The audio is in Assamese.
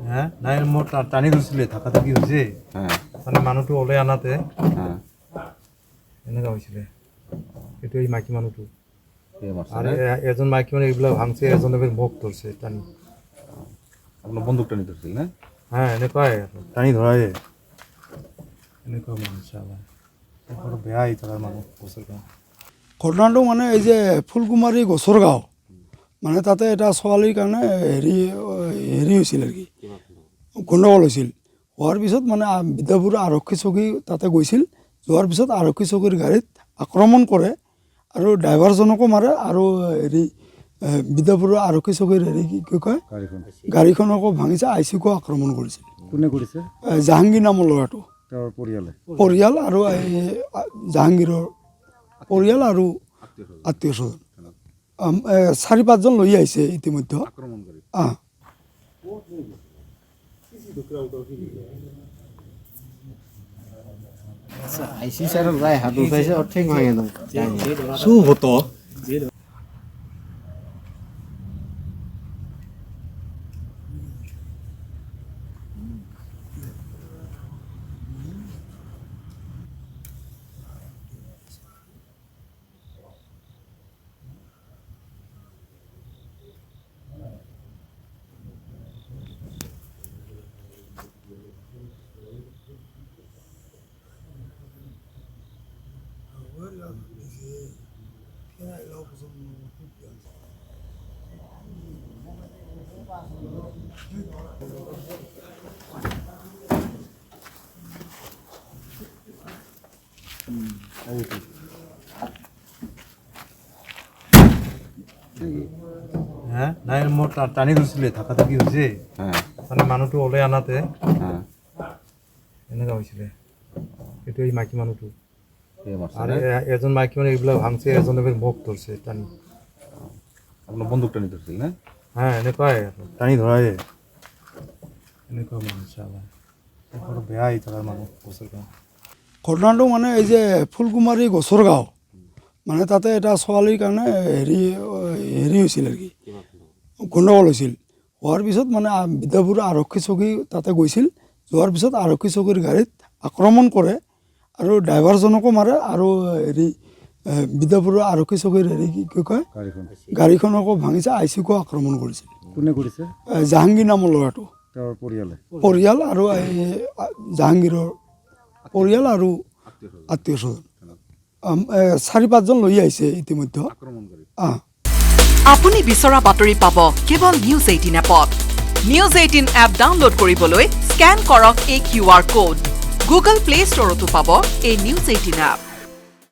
হ্যাঁ নাই মোৰ টানি ধৰিছিলে ধাকা ধাকি হৈছে মানে মানুহটো ওলাই আনাতে এনেকুৱা হৈছিলে এইটো এই মাইকী মানুহটো আৰু এজন মাইকী মানুহ এইবিলাক ভাঙছে এজনে মোক ধৰিছে টানি আপনাৰ বন্দুক টানি ধৰছিল না হ্যাঁ এনেকুৱাই টানি ধৰাই এনেকুৱা মানুহ চালা বৰ বেয়া এই তাৰ মানুহ গছৰ গাঁও ঘটনাটো মানে এই যে ফুলকুমাৰী গছৰ গাঁও মানে তাতে এটা ছোৱালীৰ কাৰণে হেৰি হৈছিল আৰু কি গণ্ডগোল হৈছিল হোৱাৰ পিছত মানে বিদ্যাপুৰ আৰক্ষী চকী তাতে গৈছিল যোৱাৰ পিছত আৰক্ষী চকীৰ গাড়ীত আক্ৰমণ কৰে আৰু ড্ৰাইভাৰজনকো মাৰে আৰু হেৰি বিদ্যাপুৰ আৰক্ষী চকীৰ হেৰি কি কয় গাড়ীখনকো ভাঙিছে আইচিকো আক্ৰমণ কৰিছিল কোনে কৰিছে জাহাংগীৰ নামৰ ল'ৰাটো তেওঁৰ পৰিয়ালে পৰিয়াল আৰু এই জাহাংগীৰৰ পৰিয়াল আৰু আত্মীয় স্বজন 4-5জন লৈ আহিছে ইতিমধ্যে আইসি স্যার রায় হাত উঠাইছে ওর ঠিক ভাঙে না সু হতো হ্যাঁ নাই মোৰ টানি ধৰিছিলে ধাকা ধাকি হৈছে মানে মানুহটো ওলাই আনাতে এনেকুৱা হৈছিলে এইটো এই মাইকী মানুহটো আৰু এজন মাইকী মানুহ এইবিলাক ভাঙছে এজনে মোক ধৰিছে টানি আপনাৰ বন্দুক টানি ধৰছিল না হ্যাঁ এনেকুৱাই টানি ধৰাই এনেকুৱা মানুহ চালা বৰ বেয়া এই তাৰ মানুহ গছৰ গাঁও ঘটনাটো মানে এই যে ফুলকুমাৰী গছৰ গাঁও মানে তাতে এটা ছোৱালীৰ কাৰণে হেৰি হৈছিল আৰু কি গণ্ডগোল হৈছিল হোৱাৰ পিছত মানে বিদ্যাপুৰ আৰক্ষী চকী তাতে গৈছিল যোৱাৰ পিছত আৰক্ষী চকীৰ গাড়ীত আক্ৰমণ কৰে আৰু ড্ৰাইভাৰজনকো মাৰে আৰু হেৰি বিদ্যাপুৰ আৰক্ষী চকীৰ হেৰি কি কয় গাড়ীখনকো ভাঙিছে আইচিকো আক্ৰমণ কৰিছিল কোনে কৰিছে জাহাংগীৰ নামৰ ল'ৰাটো তেওঁৰ পৰিয়ালে পৰিয়াল আৰু এই জাহাংগীৰৰ পৰিয়াল আৰু আত্মীয় স্বজন 4-5জন লৈ আহিছে ইতিমধ্যে আপুনি বিচৰা বাতৰি পাব কেৱল নিউজ 18 এপত নিউজ 18 এপ ডাউনলোড কৰিবলৈ স্ক্যান কৰক এই QR কোড গুগল প্লে ষ্টৰতো পাব এই নিউজ 18 এপ